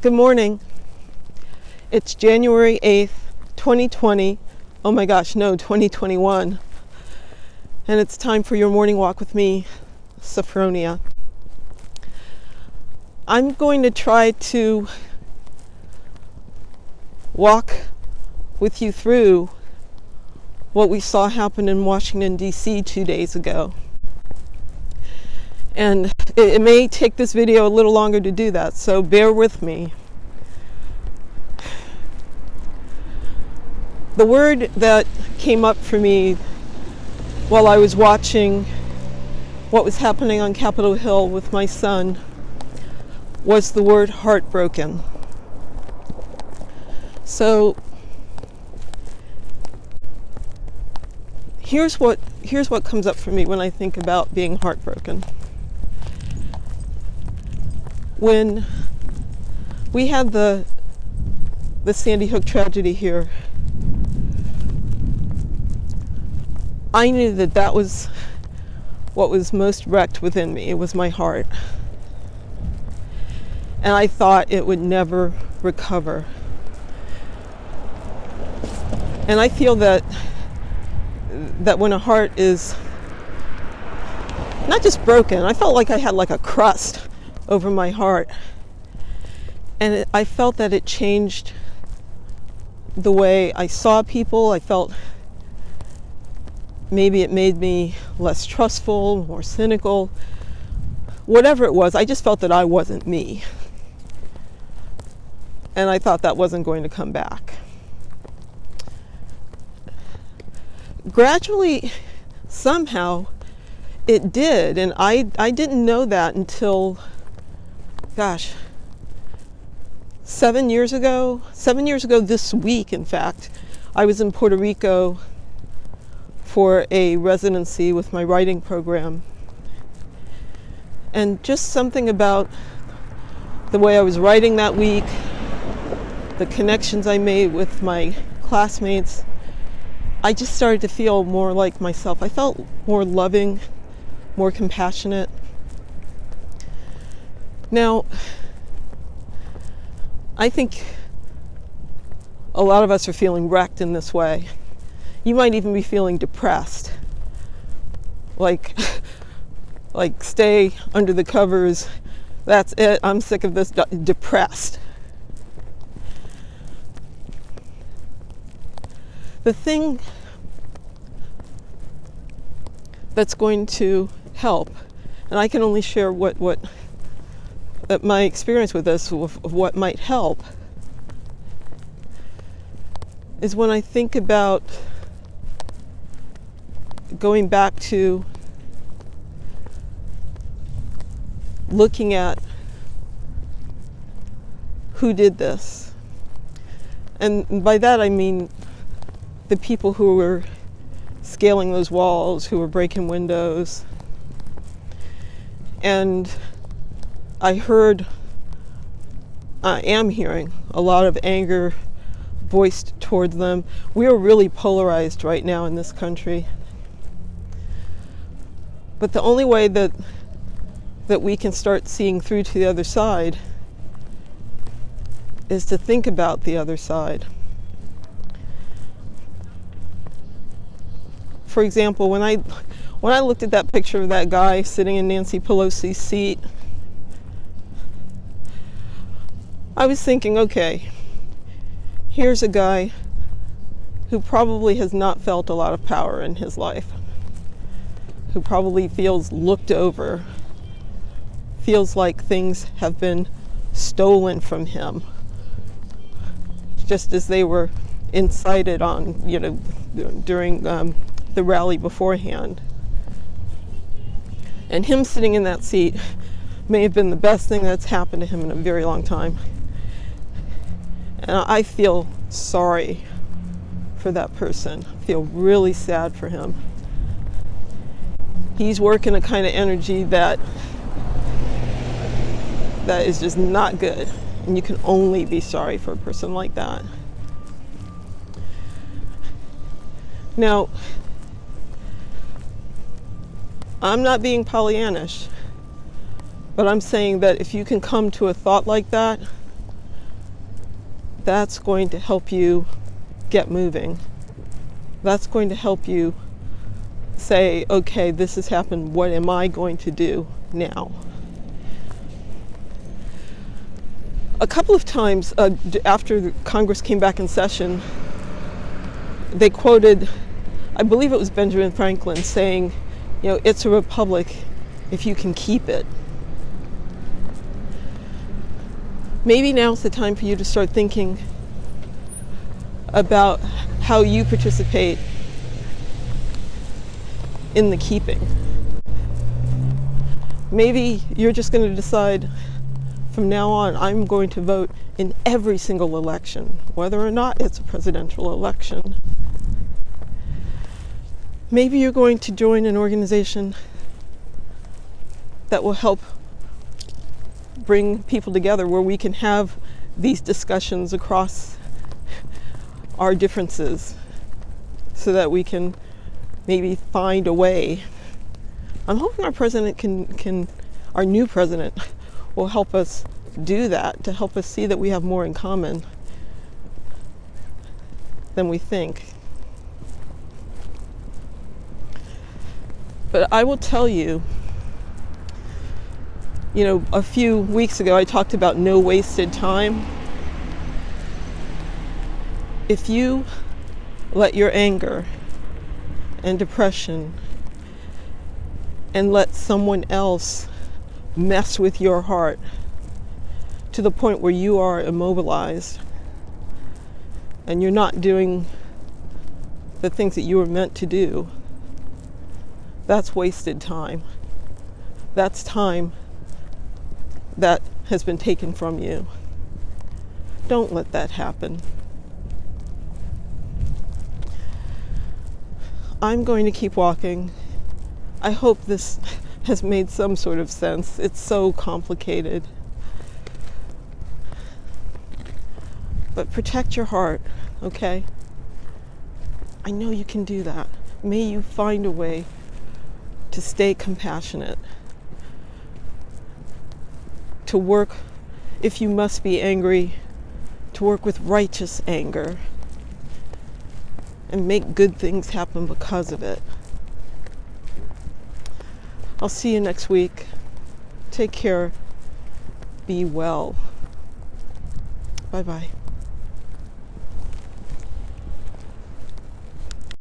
Good morning. It's January 8th, 2020. Oh my gosh, no, 2021. And it's time for your morning walk with me, Sophfronia. I'm going to try to walk with you through what we saw happen in Washington, D.C. 2 days ago. And it may take this video a little longer to do that, so bear with me. The word that came up for me while I was watching what was happening on Capitol Hill with my son was the word heartbroken. So here's what comes up for me when I think about being heartbroken. When we had the Sandy Hook tragedy here, I knew that was what was most wrecked within me. It was my heart. And I thought it would never recover. And I feel that when a heart is not just broken, I felt like I had like a crust over my heart. And I felt that it changed the way I saw people. I felt maybe it made me less trustful, more cynical. Whatever it was, I just felt that I wasn't me. And I thought that wasn't going to come back. Gradually, somehow, it did. And I didn't know that until, 7 years ago. 7 years ago this week, in fact, I was in Puerto Rico for a residency with my writing program. And just something about the way I was writing that week, the connections I made with my classmates, I just started to feel more like myself. I felt more loving, more compassionate. Now, I think a lot of us are feeling wrecked in this way. You might even be feeling depressed. Like stay under the covers. That's it. I'm sick of this. Depressed. The thing that's going to help, and I can only share what my experience with this, of what might help, is when I think about going back to looking at who did this. And by that I mean the people who were scaling those walls, who were breaking windows. And I am hearing a lot of anger voiced towards them. We are really polarized right now in this country. But the only way that we can start seeing through to the other side is to think about the other side. For example, when I looked at that picture of that guy sitting in Nancy Pelosi's seat, I was thinking, okay, here's a guy who probably has not felt a lot of power in his life, who probably feels looked over, feels like things have been stolen from him, just as they were incited on, during the rally beforehand. And him sitting in that seat may have been the best thing that's happened to him in a very long time. And I feel sorry for that person. I feel really sad for him. He's working a kind of energy that is just not good. And you can only be sorry for a person like that. Now, I'm not being Pollyannish, but I'm saying that if you can come to a thought like that, That's going to help you get moving. That's going to help you say, okay, this has happened. What am I going to do now? A couple of times after Congress came back in session, they quoted, I believe it was Benjamin Franklin, saying, it's a republic if you can keep it. Maybe now's the time for you to start thinking about how you participate in the keeping. Maybe you're just going to decide from now on, I'm going to vote in every single election, whether or not it's a presidential election. Maybe you're going to join an organization that will help bring people together where we can have these discussions across our differences so that we can maybe find a way. I'm hoping our president our new president will help us do that, to help us see that we have more in common than we think. But I will tell you, a few weeks ago I talked about no wasted time. If you let your anger and depression and let someone else mess with your heart to the point where you are immobilized and you're not doing the things that you were meant to do, that's wasted time. That's time that has been taken from you. Don't let that happen. I'm going to keep walking. I hope this has made some sort of sense. It's so complicated. But protect your heart, okay? I know you can do that. May you find a way to stay compassionate, to work, if you must be angry, to work with righteous anger and make good things happen because of it. I'll see you next week. Take care. Be well. Bye-bye.